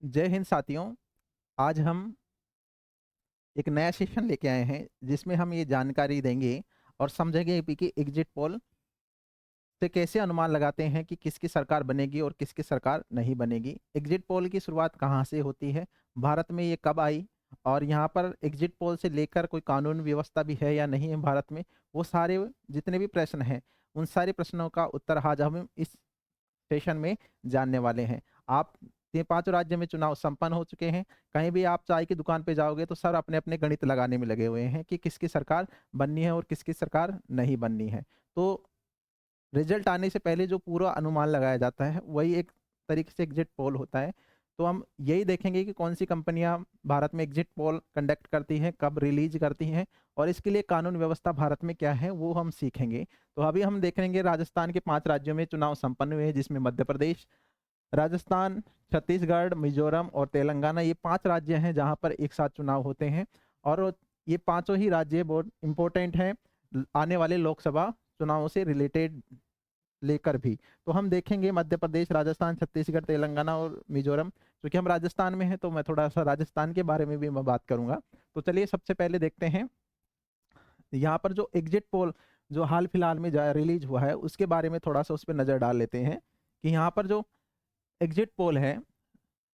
जय हिंद साथियों। आज हम एक नया सेशन लेके आए हैं जिसमें हम ये जानकारी देंगे और समझेंगे कि एग्जिट पोल से कैसे अनुमान लगाते हैं कि किसकी सरकार बनेगी और किसकी सरकार नहीं बनेगी। एग्जिट पोल की शुरुआत कहाँ से होती है, भारत में ये कब आई, और यहाँ पर एग्जिट पोल से लेकर कोई कानून व्यवस्था भी है या नहीं है भारत में। वो सारे जितने भी प्रश्न हैं उन सारे प्रश्नों का उत्तर आज हम इस सेशन में जानने वाले हैं। आप ये पांचों राज्य में चुनाव संपन्न हो चुके हैं। कहीं भी आप चाय की दुकान पे जाओगे तो सब अपने अपने गणित लगाने में लगे हुए हैं कि किसकी सरकार बननी है और किसकी सरकार नहीं बननी है। तो रिजल्ट आने से पहले जो पूरा अनुमान लगाया जाता है वही एक तरीके से एग्जिट पोल होता है। तो हम यही देखेंगे कि कौन सी कंपनियां भारत में एग्जिट पोल कंडक्ट करती हैं, कब रिलीज करती हैं, और इसके लिए कानून व्यवस्था भारत में क्या है वो हम सीखेंगे। तो अभी हम देखेंगे राजस्थान के 5 राज्यों में चुनाव संपन्न हुए हैं, जिसमें मध्य प्रदेश, राजस्थान, छत्तीसगढ़, मिजोरम और तेलंगाना, ये 5 राज्य हैं जहां पर एक साथ चुनाव होते हैं। और ये पांचों ही राज्य बहुत इंपॉर्टेंट हैं आने वाले लोकसभा चुनावों से रिलेटेड लेकर भी। तो हम देखेंगे मध्य प्रदेश, राजस्थान, छत्तीसगढ़, तेलंगाना और मिजोरम। क्योंकि हम राजस्थान में हैं तो मैं थोड़ा सा राजस्थान के बारे में भी मैं बात करूंगा। तो चलिए सबसे पहले देखते हैं यहाँ पर जो एग्जिट पोल जो हाल फिलहाल में रिलीज हुआ है उसके बारे में थोड़ा सा उस पर नजर डाल लेते हैं कि यहाँ पर जो एग्जिट पोल है,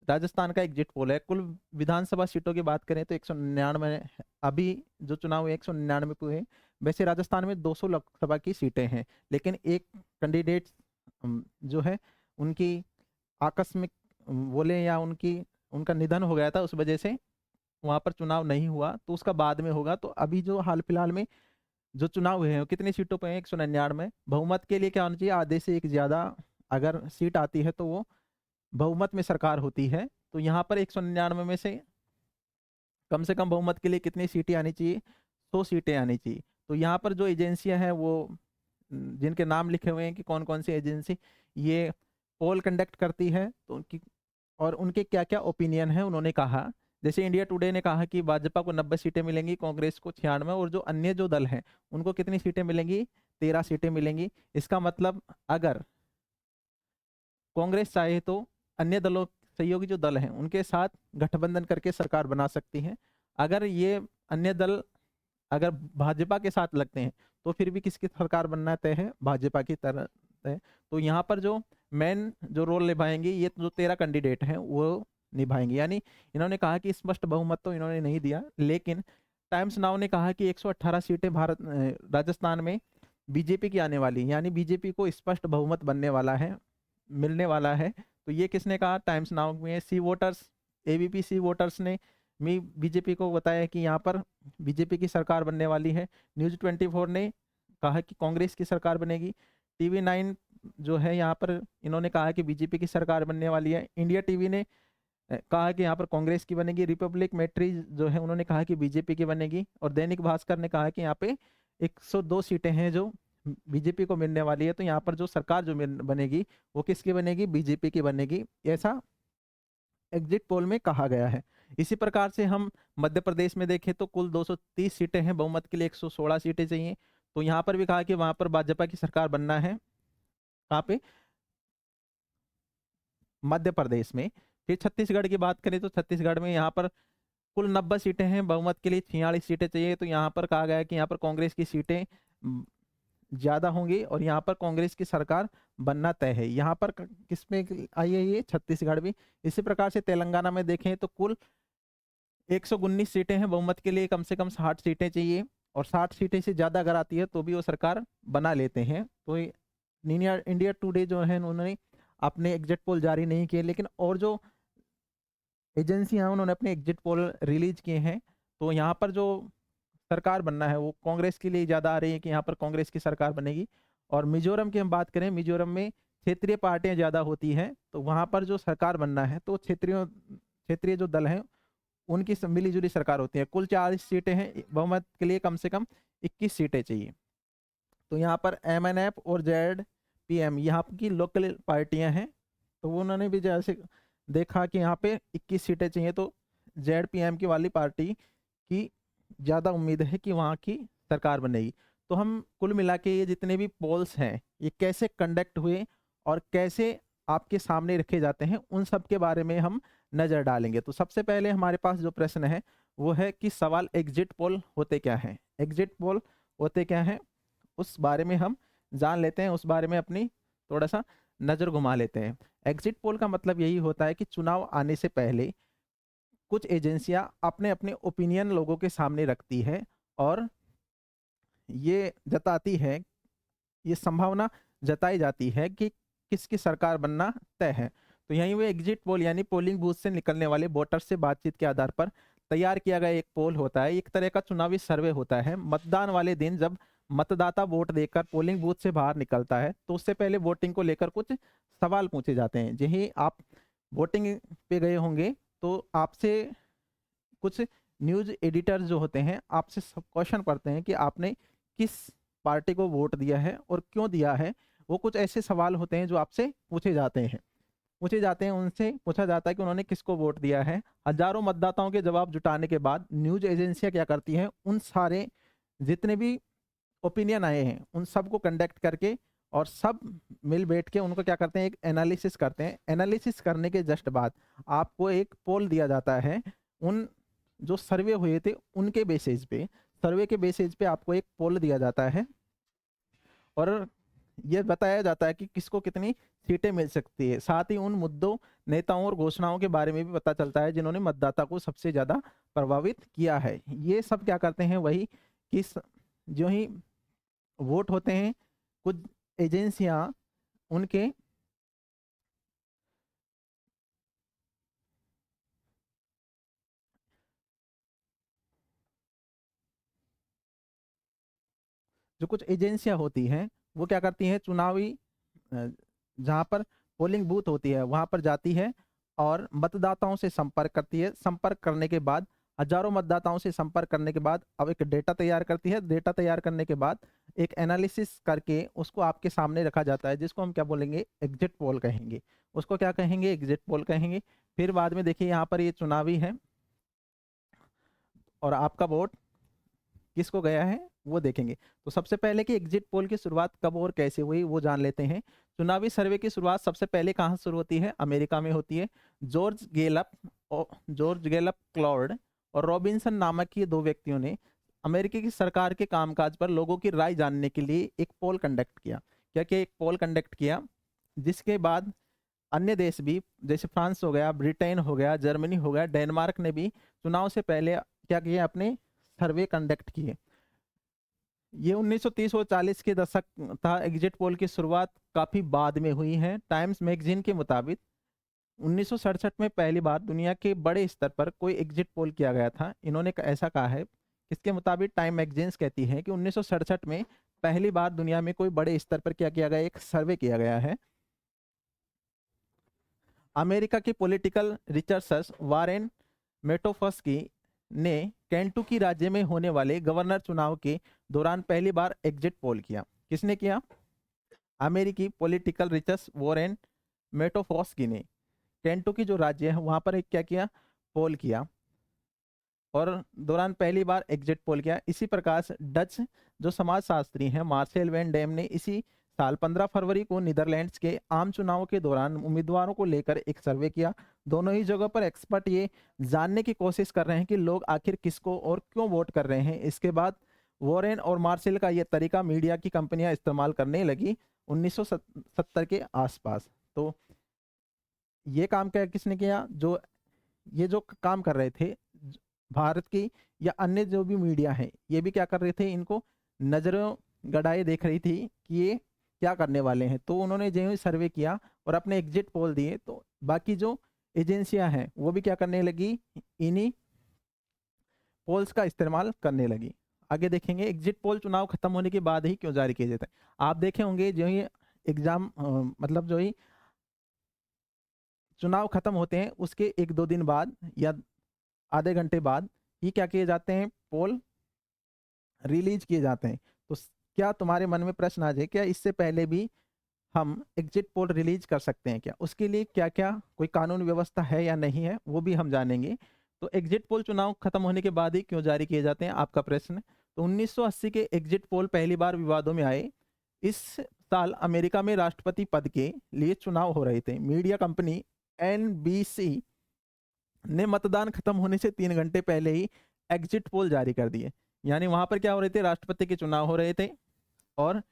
राजस्थान का एग्जिट पोल है। कुल विधानसभा सीटों की बात करें तो 199 अभी जो चुनाव हुए 199 पे हुए। वैसे राजस्थान में 200 लोकसभा की सीटें हैं, लेकिन एक कैंडिडेट जो है उनकी आकस्मिक बोले या उनका निधन हो गया था, उस वजह से वहां पर चुनाव नहीं हुआ, तो उसका बाद में होगा। तो अभी जो हाल फिलहाल में जो चुनाव हुए हैं वो कितनी सीटों पे हैं, 199। बहुमत के लिए क्या होना चाहिए, आधे से एक ज्यादा अगर सीट आती है तो वो बहुमत में सरकार होती है। तो यहाँ पर 199 में से कम बहुमत के लिए कितनी सीटें आनी चाहिए, 100 सीटें आनी चाहिए। तो यहाँ पर जो एजेंसियां हैं वो जिनके नाम लिखे हुए हैं कि कौन कौन सी एजेंसी ये पोल कंडक्ट करती है, तो उनकी और उनके क्या क्या ओपिनियन है उन्होंने कहा। जैसे इंडिया टुडे ने कहा कि भाजपा को 90 सीटें मिलेंगी, कांग्रेस को 96, और जो अन्य जो दल हैं उनको कितनी सीटें मिलेंगी, 13 सीटें मिलेंगी। इसका मतलब अगर कांग्रेस चाहे तो अन्य दलों, सहयोगी जो दल हैं उनके साथ गठबंधन करके सरकार बना सकती है। अगर ये अन्य दल अगर भाजपा के साथ लगते हैं तो फिर भी किसकी सरकार बनना तय है, भाजपा की तरह तय। तो यहाँ पर जो मेन जो रोल निभाएंगे ये जो 13 कैंडिडेट हैं वो निभाएंगे। यानी इन्होंने कहा कि स्पष्ट बहुमत तो इन्होंने नहीं दिया, लेकिन टाइम्स नाउ ने कहा कि 118 सीटें राजस्थान में बीजेपी की आने वाली, यानी बीजेपी को स्पष्ट बहुमत बनने वाला है, मिलने वाला है। तो ये किसने कहा, टाइम्स नाउ में C voters, ABP C voters ने बीजेपी को बताया कि यहाँ पर बीजेपी की सरकार बनने वाली है। न्यूज 24 ने कहा कि कांग्रेस की सरकार बनेगी। टीवी 9 जो है यहाँ पर इन्होंने कहा कि बीजेपी की सरकार बनने वाली है। इंडिया टीवी ने कहा कि यहाँ पर कांग्रेस की बनेगी। रिपब्लिक मेट्री जो है उन्होंने कहा कि बीजेपी की बनेगी। और दैनिक भास्कर ने कहा कि यहाँ पे 102 सीटें हैं जो बीजेपी को मिलने वाली है। तो यहाँ पर जो सरकार जो बनेगी वो किसकी बनेगी, बीजेपी की बनेगी, ऐसा एग्जिट पोल में कहा गया है। इसी प्रकार से हम मध्य प्रदेश में देखें तो कुल 230 सीटें हैं, बहुमत के लिए 116 सीटें चाहिए। तो यहाँ पर भी कहा कि वहां पर भाजपा की सरकार बनना है। कहाँ पे, मध्य प्रदेश में। फिर छत्तीसगढ़ की बात करें तो छत्तीसगढ़ में यहाँ पर कुल 90 सीटें हैं, बहुमत के लिए 46 सीटें चाहिए। तो यहाँ पर कहा गया है कि यहाँ पर कांग्रेस की सीटें ज्यादा होंगी और यहाँ पर कांग्रेस की सरकार बनना तय है। यहाँ पर किसमें आई है, ये छत्तीसगढ़ भी। इसी प्रकार से तेलंगाना में देखें तो कुल 119 सीटें हैं, बहुमत के लिए कम से कम 60 सीटें चाहिए, और 60 सीटें से ज्यादा अगर आती है तो भी वो सरकार बना लेते हैं। तो इंडिया इंडिया टुडे जो है उन्होंने अपने एग्जिट पोल जारी नहीं किए, लेकिन और जो एजेंसियां हैं उन्होंने अपने एग्जिट पोल रिलीज किए हैं। तो यहाँ पर जो सरकार बनना है वो कांग्रेस के लिए ज्यादा आ रही है कि यहाँ पर कांग्रेस की सरकार बनेगी। और मिजोरम की हम बात करें, मिजोरम में क्षेत्रीय पार्टियां ज्यादा होती हैं, तो वहां पर जो सरकार बनना है तो क्षेत्रीय क्षेत्रीय जो दल हैं उनकी मिली जुली सरकार होती है। कुल 40 सीटें हैं, बहुमत के लिए कम से कम 21 सीटें चाहिए। तो यहाँ पर एमएनएफ और जेड पीएम यहाँ की लोकल पार्टियां हैं, तो वो उन्होंने भी जैसे देखा कि यहाँ पे 21 सीटें चाहिए, तो जेड पीएम की वाली पार्टी की ज़्यादा उम्मीद है कि वहाँ की सरकार बनेगी। तो हम कुल मिला के ये जितने भी पोल्स हैं ये कैसे कंडक्ट हुए और कैसे आपके सामने रखे जाते हैं, उन सब के बारे में हम नज़र डालेंगे। तो सबसे पहले हमारे पास जो प्रश्न है वो है कि सवाल एग्जिट पोल होते क्या हैं? एग्जिट पोल होते क्या हैं? उस बारे में हम जान लेते हैं, उस बारे में अपनी थोड़ा-सा नज़र घुमा लेते हैं। एग्जिट पोल का मतलब यही होता है कि चुनाव आने से पहले कुछ एजेंसियाँ अपने-अपने ओपिनियन लोगों के सामने रखती है और ये जताती है, ये संभावना जताई जाती है कि किसकी सरकार बनना तय है। तो यहीं वो एग्जिट पोल यानी पोलिंग बूथ से निकलने वाले वोटर से बातचीत के आधार पर तैयार किया गया एक पोल होता है, एक तरह का चुनावी सर्वे होता है। मतदान वाले दिन जब मतदाता वोट देकर पोलिंग बूथ से बाहर निकलता है, तो उससे पहले वोटिंग को लेकर कुछ सवाल पूछे जाते हैं। यही आप वोटिंग पे गए होंगे, तो आपसे कुछ न्यूज़ एडिटर जो होते हैं, आपसे क्वेश्चन करते हैं कि आपने किस पार्टी को वोट दिया है और क्यों दिया है। वो कुछ ऐसे सवाल होते हैं जो आपसे उनसे पूछा जाता है कि उन्होंने किसको वोट दिया है। हजारों मतदाताओं के जवाब जुटाने के बाद न्यूज़ एजेंसियां क्या करती हैं, उन सारे जितने भी ओपिनियन आए हैं उन सबको कंडक्ट करके और सब मिल बैठ के उनको क्या करते हैं, एक एनालिसिस करते हैं। एनालिसिस करने के जस्ट बाद आपको एक पोल दिया जाता है। उन जो सर्वे हुए थे उनके बेसिस पे, सर्वे के बेसिस पे आपको एक पोल दिया जाता है और ये बताया जाता है कि किसको कितनी सीटें मिल सकती है। साथ ही उन मुद्दों, नेताओं और घोषणाओं के बारे में भी पता चलता है जिन्होंने मतदाता को सबसे ज़्यादा प्रभावित किया है। ये सब क्या करते हैं, वही कि जो ही वोट होते हैं, कुछ एजेंसियां उनके जो कुछ एजेंसियां होती हैं वो क्या करती हैं, चुनावी जहाँ पर पोलिंग बूथ होती है वहाँ पर जाती है और मतदाताओं से संपर्क करती है। संपर्क करने के बाद हजारों मतदाताओं से संपर्क करने के बाद अब एक डेटा तैयार करती है। डेटा तैयार करने के बाद एक एनालिसिस करके उसको आपके सामने रखा जाता है, जिसको हम क्या बोलेंगे, एग्जिट पोल कहेंगे। उसको क्या कहेंगे, एग्जिट पोल कहेंगे। फिर बाद में देखिए यहाँ पर ये चुनावी है और आपका वोट किसको गया है वो देखेंगे। तो सबसे पहले कि एग्जिट पोल की शुरुआत कब और कैसे हुई वो जान लेते हैं। चुनावी सर्वे की शुरुआत सबसे पहले कहाँ शुरू होती है, अमेरिका में होती है। जॉर्ज गेलप और जॉर्ज गेलप क्लॉर्ड और रॉबिन्सन नामक ये दो व्यक्तियों ने अमेरिकी की सरकार के कामकाज पर लोगों की राय जानने के लिए एक पोल कंडक्ट किया। क्या क्या, एक पोल कंडक्ट किया, जिसके बाद अन्य देश भी, जैसे फ्रांस हो गया, ब्रिटेन हो गया, जर्मनी हो गया, डेनमार्क ने भी चुनाव से पहले क्या किया, अपने सर्वे कंडक्ट किए। ये 1930 और 40 के दशक था। एग्जिट पोल की शुरुआत काफी बाद में हुई है। टाइम्स मैगजीन के मुताबिक 1967 में पहली बार दुनिया के बड़े स्तर पर कोई एग्जिट पोल किया गया था। इन्होंने ऐसा कहा है, इसके मुताबिक टाइम मैगजीन्स कहती है कि 1967 में पहली बार दुनिया में कोई बड़े स्तर पर क्या किया गया, एक सर्वे किया गया है। अमेरिका की पॉलिटिकल रिसर्चर्स वारेन मेटोफस्की ने केंटुकी राज्य में होने वाले गवर्नर चुनाव के दौरान पहली बार एग्जिट पोल किया। किसने किया? अमेरिकी पॉलिटिकल रिसर्च वारेन मेटोफस्की ने केंटुकी जो राज्य है वहां पर एक क्या किया, पोल किया और दौरान पहली बार एग्जिट पोल किया। इसी प्रकार से डच जो समाजशास्त्री हैं मार्सेल वैन डेम ने इसी साल 15 फरवरी को नीदरलैंड्स के आम चुनाव के दौरान उम्मीदवारों को लेकर एक सर्वे किया। दोनों ही जगह पर एक्सपर्ट ये जानने की कोशिश कर रहे हैं कि लोग आखिर किसको और क्यों वोट कर रहे हैं। इसके बाद वॉरेन और मार्सेल का ये तरीका मीडिया की कंपनियां इस्तेमाल करने लगी 1970 के आसपास। तो ये काम क्या किसने किया, जो ये जो काम कर रहे थे भारत की या अन्य जो भी मीडिया है, ये भी क्या कर रहे थे, इनको नजरों गड़ाए देख रही थी कि ये क्या करने वाले हैं। तो उन्होंने जो ही सर्वे किया और अपने एग्जिट पोल दिए, तो बाकी जो एजेंसियां हैं वो भी क्या करने लगी, इन्हीं पोल्स का इस्तेमाल करने लगी। आगे देखेंगे एग्जिट पोल चुनाव खत्म होने के बाद ही क्यों जारी किए जाते हैं। आप देखे होंगे जो ही एग्जाम मतलब जो ही चुनाव खत्म होते हैं उसके 1-2 दिन बाद या आधे घंटे बाद ही क्या किए जाते हैं, पोल रिलीज किए जाते हैं। तो क्या तुम्हारे मन में प्रश्न आ जाए, क्या इससे पहले भी हम एग्जिट पोल रिलीज कर सकते हैं क्या? उसके लिए क्या क्या कोई कानून व्यवस्था है या नहीं है वो भी हम जानेंगे। तो एग्जिट पोल चुनाव खत्म होने के बाद ही क्यों जारी किए जाते हैं, आपका प्रश्न। तो 1980 के एग्जिट पोल पहली बार विवादों में आए। इस साल अमेरिका में राष्ट्रपति पद के लिए चुनाव हो रहे थे। मीडिया कंपनी एनबीसी ने मतदान खत्म होने से 3 घंटे पहले ही एग्जिट पोल जारी कर दिए। यानी वहां पर क्या हो रहे थे, राष्ट्रपति के चुनाव हो रहे थे और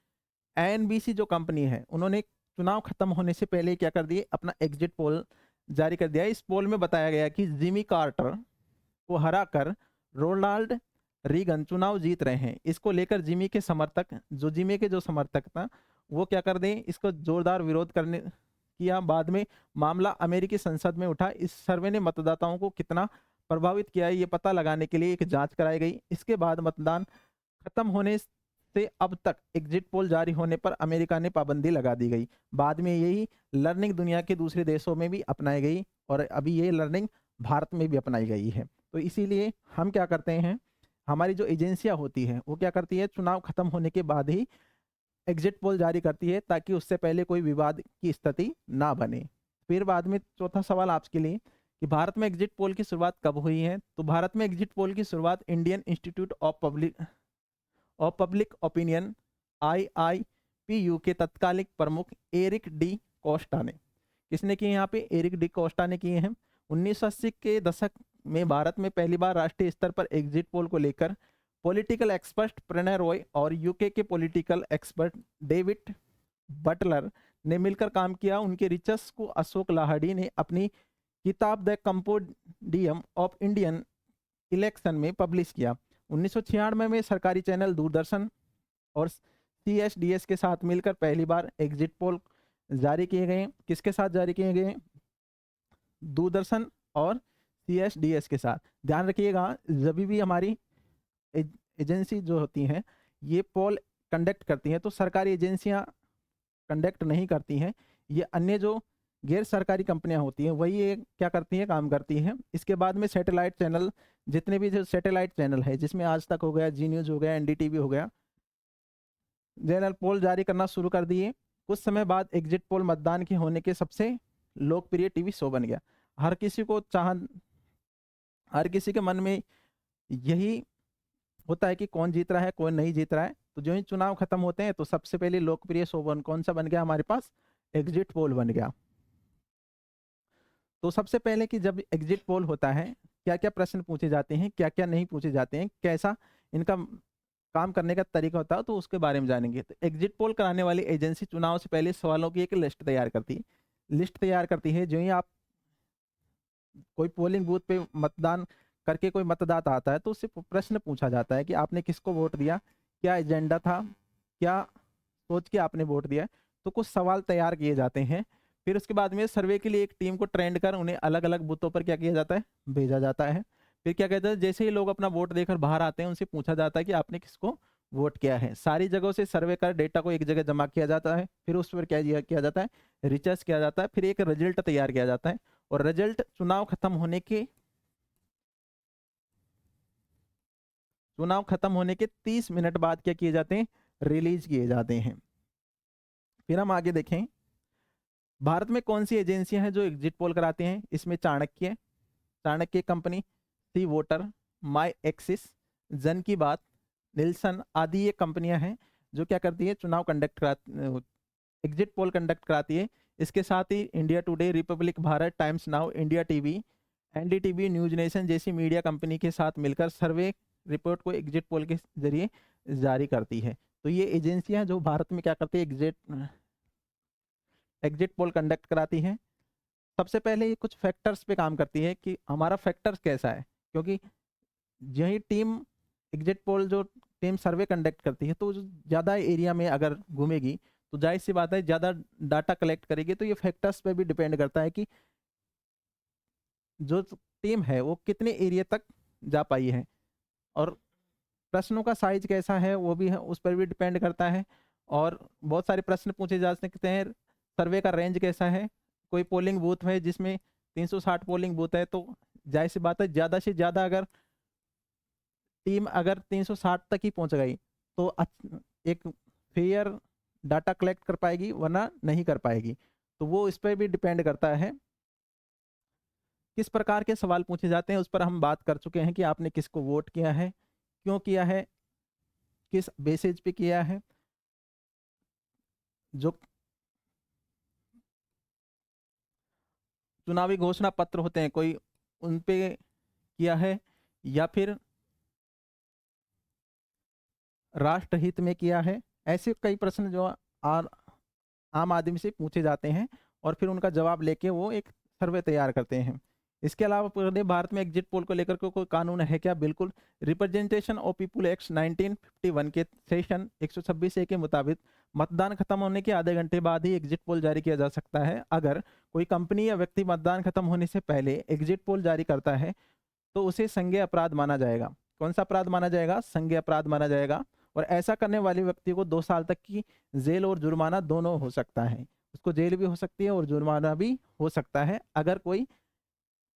एनबीसी जो कंपनी है उन्होंने चुनाव खत्म होने से पहले क्या कर दिए, अपना एग्जिट पोल जारी कर दिया। इस पोल में बताया गया कि जिमी कार्टर को हराकर रोनाल्ड रीगन चुनाव जीत रहे हैं। इसको लेकर जिमी के समर्थक था वो क्या कर दें, इसको जोरदार विरोध करने किया। बाद में मामला अमेरिकी संसद में उठा। इस सर्वे ने मतदाताओं को कितना प्रभावित किया है ये पता लगाने के लिए एक जांच कराई गई। इसके बाद मतदान खत्म होने से अब तक एग्जिट पोल जारी होने पर अमेरिका ने पाबंदी लगा दी गई। बाद में यही लर्निंग दुनिया के दूसरे देशों में भी अपनाई गई और अभी ये लर्निंग भारत में भी अपनाई गई है। तो इसीलिए हम क्या करते हैं, हमारी जो एजेंसियां होती हैं वो क्या करती है, चुनाव खत्म होने के बाद ही एग्जिट पोल जारी करती है ताकि उससे पहले कोई विवाद की स्थिति ना बने। फिर बाद में चौथा सवाल आपके लिए कि भारत में एग्जिट पोल की शुरुआत कब हुई है। तो भारत में एग्जिट पोल की शुरुआत Indian institute of public opinion IIPU के तत्कालीन प्रमुख एरिक डी कोस्टा ने, किसने किए यहाँ पे, एरिक डी कोस्टा ने किए हैं। 1980 के दशक में भारत में पहली बार राष्ट्रीय स्तर पर एग्जिट पोल को लेकर पॉलिटिकल एक्सपर्ट प्रणय रॉय और यूके के पॉलिटिकल एक्सपर्ट डेविड बटलर ने मिलकर काम किया। उनके रिसर्च को अशोक लाहड़ी ने अपनी किताब द कंपोडियम ऑफ इंडियन इलेक्शन में पब्लिश किया। 1996 में सरकारी चैनल दूरदर्शन और CSDS के साथ मिलकर पहली बार एग्जिट पोल जारी किए गए। किसके साथ जारी किए गए, दूरदर्शन और CSDS के साथ। ध्यान रखिएगा, जब भी हमारी एजेंसी जो होती हैं ये पोल कंडक्ट करती हैं तो सरकारी एजेंसियां कंडक्ट नहीं करती हैं, ये अन्य जो गैर सरकारी कंपनियां होती हैं वही ये क्या करती हैं, काम करती हैं। इसके बाद में सैटेलाइट चैनल, जितने भी जो सैटेलाइट चैनल है जिसमें आज तक हो गया, जी न्यूज़ हो गया, NDTV हो गया, जनरल पोल जारी करना शुरू कर दिए। कुछ समय बाद एग्जिट पोल मतदान के होने के सबसे लोकप्रिय टीवी शो बन गया। हर किसी के मन में यही होता है कि कौन जीत रहा है कौन नहीं जीत रहा है। तो जो ही चुनाव खत्म होते हैं तो सबसे पहले लोकप्रिय शो कौन सा बन गया हमारे पास, एग्जिट पोल बन गया। तो सबसे पहले कि जब एग्जिट पोल होता है क्या क्या प्रश्न पूछे जाते हैं, क्या क्या नहीं पूछे जाते हैं, कैसा इनका काम करने का तरीका होता है, तो उसके बारे में जानेंगे। तो एग्जिट पोल कराने वाली एजेंसी चुनाव से पहले सवालों की एक लिस्ट तैयार करती है। जो ही आप कोई पोलिंग बूथ पे मतदान करके कोई मतदाता आता है तो उससे प्रश्न पूछा जाता है कि आपने किसको वोट दिया, क्या एजेंडा था, क्या सोच के आपने वोट दिया। तो कुछ सवाल तैयार किए जाते हैं। फिर उसके बाद में सर्वे के लिए एक टीम को ट्रेंड कर उन्हें अलग अलग बूथों पर क्या किया जाता है, भेजा जाता है। फिर क्या कहते हैं, जैसे ही लोग अपना वोट देकर बाहर आते हैं उनसे पूछा जाता है कि आपने किसको वोट किया है। सारी जगहों से सर्वे कर डेटा को एक जगह जमा किया जाता है। फिर उस पर क्या किया जाता है, रिसर्च किया जाता है। फिर एक रिजल्ट तैयार किया जाता है और रिजल्ट चुनाव खत्म होने के 30 मिनट बाद क्या किए जाते हैं, रिलीज किए जाते हैं। फिर हम आगे देखें, भारत में कौन सी एजेंसियां हैं जो एग्जिट पोल कराते हैं। इसमें चाणक्य कंपनी, सी वोटर, माई एक्सिस, जन की बात, निल्सन आदि ये कंपनियां हैं जो क्या करती है, चुनाव एग्जिट पोल कंडक्ट कराती है। इसके साथ ही India Today, Republic Bharat, Times Now, India TV, NDTV, News Nation जैसी मीडिया कंपनी के साथ मिलकर सर्वे रिपोर्ट को एग्जिट पोल के जरिए जारी करती है। तो ये एजेंसियां जो भारत में क्या करती है, एग्जिट पोल कंडक्ट कराती हैं। सबसे पहले ये कुछ फैक्टर्स पे काम करती है कि हमारा फैक्टर्स कैसा है, क्योंकि यही टीम एग्जिट पोल जो टीम सर्वे कंडक्ट करती है तो ज़्यादा एरिया में अगर घूमेगी तो जाहिर सी बात है ज़्यादा डाटा कलेक्ट करेगी। तो ये फैक्टर्स पे भी डिपेंड करता है कि जो टीम है वो कितने एरिया तक जा पाई है, और प्रश्नों का साइज कैसा है वो भी है, उस पर भी डिपेंड करता है। और बहुत सारे प्रश्न पूछे जा सकते हैं, सर्वे का रेंज कैसा है। कोई पोलिंग बूथ है जिसमें 360 पोलिंग बूथ है तो जाहिर सी बात है ज़्यादा से ज़्यादा अगर टीम 360 तक ही पहुंच गई तो एक फेयर डाटा कलेक्ट कर पाएगी, वरना नहीं कर पाएगी। तो वो इस पर भी डिपेंड करता है। किस प्रकार के सवाल पूछे जाते हैं उस पर हम बात कर चुके हैं कि आपने किसको वोट किया है, क्यों किया है, किस बेसिस पे किया है, जो चुनावी घोषणा पत्र होते हैं कोई उन पे किया है, या फिर राष्ट्रहित में किया है। ऐसे कई प्रश्न जो आम आदमी से पूछे जाते हैं और फिर उनका जवाब लेके वो एक सर्वे तैयार करते हैं। इसके अलावा पूरे भारत में एग्जिट पोल को लेकर के कोई कानून है क्या? बिल्कुल। रिप्रेजेंटेशन ऑफ पीपुल एक्ट 1951 के सेक्शन 126 ए के मुताबिक मतदान खत्म होने के आधे घंटे बाद ही एग्जिट पोल जारी किया जा सकता है। अगर कोई कंपनी या व्यक्ति मतदान खत्म होने से पहले एग्जिट पोल जारी करता है तो उसे संज्ञेय अपराध माना जाएगा। कौन सा अपराध माना जाएगा? संज्ञेय अपराध माना जाएगा। और ऐसा करने वाले व्यक्ति को 2 साल तक की जेल और जुर्माना दोनों हो सकता है। उसको जेल भी हो सकती है और जुर्माना भी हो सकता है अगर कोई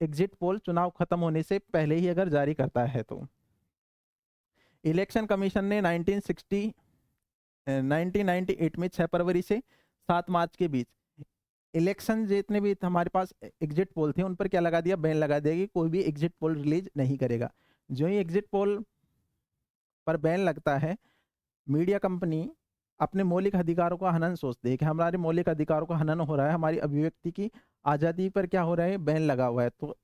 एग्जिट पोल चुनाव खत्म होने से पहले ही अगर जारी करता है तो। इलेक्शन कमीशन ने 1998 में 6 फरवरी से 7 मार्च के बीच इलेक्शन जितने भी हमारे पास एग्जिट पोल थे उन पर क्या लगा दिया? बैन लगा दिया कि कोई भी एग्जिट पोल रिलीज नहीं करेगा। जो ही एग्जिट पोल पर बैन लगता है, मीडिया कंपनी अपने मौलिक अधिकारों का हनन सोचते हैं कि हमारे मौलिक अधिकारों का हनन हो रहा है, हमारी अभिव्यक्ति की आज़ादी पर क्या हो रहा है? बैन लगा हुआ है। तो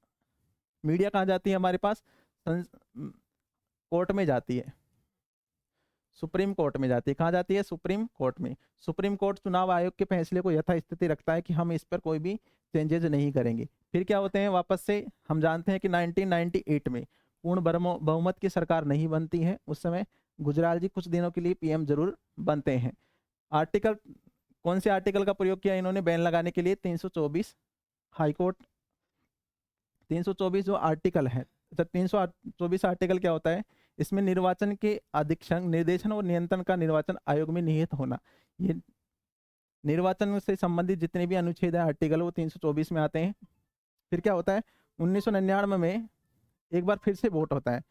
मीडिया कहाँ जाती है? हमारे पास कोर्ट में जाती है, सुप्रीम कोर्ट में जाती है। कहाँ जाती है? सुप्रीम कोर्ट में। सुप्रीम कोर्ट चुनाव आयोग के फैसले को यथास्थिति रखता है कि हम इस पर कोई भी चेंजेज नहीं करेंगे। फिर क्या होते हैं? वापस से हम जानते हैं कि 1998 में पूर्ण बहुमत की सरकार नहीं बनती है। उस समय गुजराल जी कुछ दिनों के लिए पीएम जरूर बनते हैं। आर्टिकल, कौन से आर्टिकल का प्रयोग किया इन्होंने बैन लगाने के लिए? 324 हाईकोर्ट 324 जो आर्टिकल है। 324 आर्टिकल क्या होता है? इसमें निर्वाचन के अधीक्षक निर्देशन और नियंत्रण का निर्वाचन आयोग में निहित होना। ये निर्वाचन से संबंधित जितने भी अनुच्छेद है आर्टिकल वो 324 में आते हैं। फिर क्या होता है? 1999 में एक बार फिर से वोट होता है,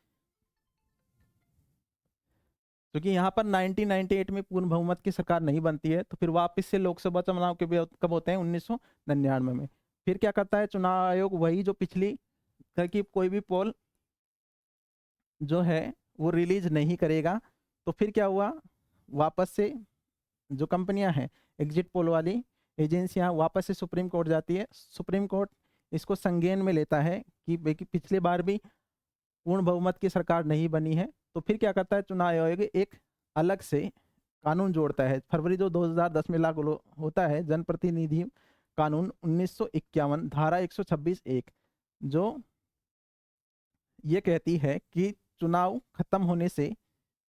क्योंकि यहाँ पर 1998 में पूर्ण बहुमत की सरकार नहीं बनती है। तो फिर वापस से लोकसभा चुनाव कब होते हैं? 1999 में। फिर क्या करता है चुनाव आयोग? वही जो पिछली कि कोई भी पोल जो है वो रिलीज नहीं करेगा। तो फिर क्या हुआ? वापस से जो कंपनियां हैं एग्जिट पोल वाली एजेंसियां वापस से सुप्रीम कोर्ट जाती है। सुप्रीम कोर्ट इसको संज्ञान में लेता है कि पिछले बार भी पूर्ण बहुमत की सरकार नहीं बनी है। तो फिर क्या करता है चुनाव आयोग? एक अलग से कानून जोड़ता है। फरवरी जो 2010 में लागू होता है जनप्रतिनिधि कानून 1951 धारा 126(1), जो ये कहती है कि चुनाव खत्म होने से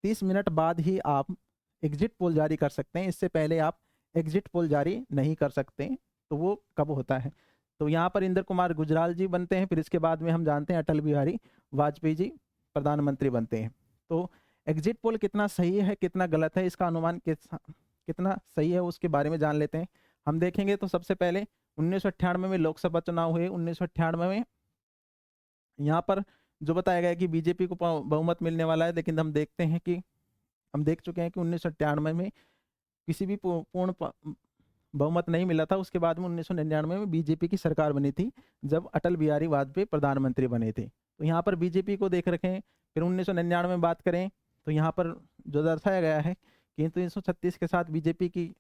30 मिनट बाद ही आप एग्जिट पोल जारी कर सकते हैं, इससे पहले आप एग्जिट पोल जारी नहीं कर सकते। तो वो कब होता है? तो यहाँ पर इंद्र कुमार गुजराल जी बनते हैं। फिर इसके बाद में हम जानते हैं अटल बिहारी वाजपेयी जी प्रधानमंत्री बनते हैं। तो एग्जिट पोल कितना सही है कितना गलत है, इसका अनुमान कितना सही है उसके बारे में जान लेते हैं। हम देखेंगे तो सबसे पहले 1998 में लोकसभा चुनाव हुए। 1998 में यहाँ पर जो बताया गया है कि बीजेपी को बहुमत मिलने वाला है, लेकिन हम देखते हैं कि हम देख चुके हैं कि 1998 में किसी भी पूर्ण बहुमत नहीं मिला था। उसके बाद में 1999 में बीजेपी की सरकार बनी थी जब अटल बिहारी वाजपेयी प्रधानमंत्री बने थे। तो यहाँ पर बीजेपी को देख रखे हैं। फिर 1999 में बात करें तो यहाँ पर जो दर्शाया गया है कि 336 के साथ बीजेपी की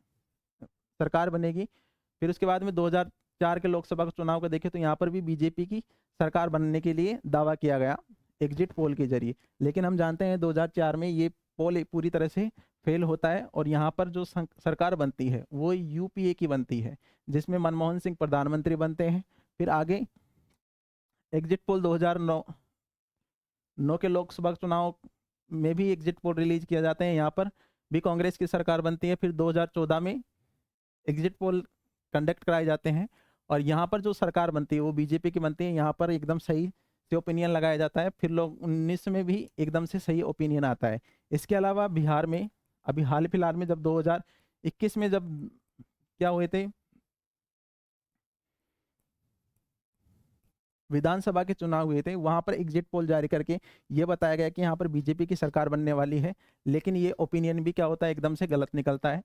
सरकार बनेगी। फिर उसके बाद में 2004 के लोकसभा चुनाव को देखें तो यहाँ पर भी बीजेपी की सरकार बनने के लिए दावा किया गया एग्जिट पोल के जरिए। लेकिन हम जानते हैं 2004 में ये पोल पूरी तरह से फेल होता है और यहाँ पर जो सरकार बनती है वो यूपीए की बनती है, जिसमें मनमोहन सिंह प्रधानमंत्री बनते हैं। फिर आगे एग्जिट पोल 2009 के लोकसभा चुनाव में भी एग्जिट पोल रिलीज किया जाते हैं। यहाँ पर भी कांग्रेस की सरकार बनती है। फिर 2014 में एग्जिट पोल कंडक्ट कराए जाते हैं और यहाँ पर जो सरकार बनती है वो बीजेपी की बनती है। यहाँ पर एकदम सही से ओपिनियन लगाया जाता है। फिर लोग 19 में भी एकदम से सही ओपिनियन आता है। इसके अलावा बिहार में अभी हाल फिलहाल में जब 2021 में जब क्या हुए थे विधानसभा के चुनाव हुए थे, वहां पर एग्जिट पोल जारी करके ये बताया गया कि यहाँ पर बीजेपी की सरकार बनने वाली है। लेकिन ये ओपिनियन भी क्या होता है एकदम से गलत निकलता है।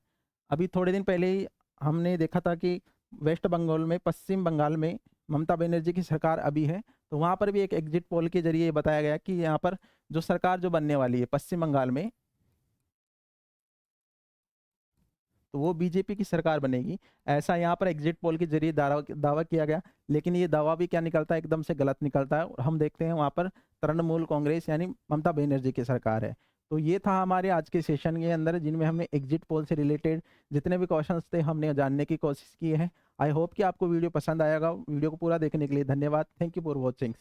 अभी थोड़े दिन पहले ही हमने देखा था कि वेस्ट बंगाल में पश्चिम बंगाल में ममता बनर्जी की सरकार अभी है, तो वहाँ पर भी एक एग्जिट पोल के जरिए बताया गया कि यहाँ पर जो सरकार जो बनने वाली है पश्चिम बंगाल में, तो वो बीजेपी की सरकार बनेगी, ऐसा यहाँ पर एग्जिट पोल के जरिए दावा किया गया। लेकिन ये दावा भी क्या निकलता है, एकदम से गलत निकलता है, और हम देखते हैं वहाँ पर तृणमूल कांग्रेस यानी ममता बनर्जी की सरकार है। तो ये था हमारे आज के सेशन के अंदर, जिनमें हमने एग्जिट पोल से रिलेटेड जितने भी क्वेश्चंस थे हमने जानने की कोशिश की है। आई होप कि आपको वीडियो पसंद आएगा। वीडियो को पूरा देखने के लिए धन्यवाद। Thank you for watching.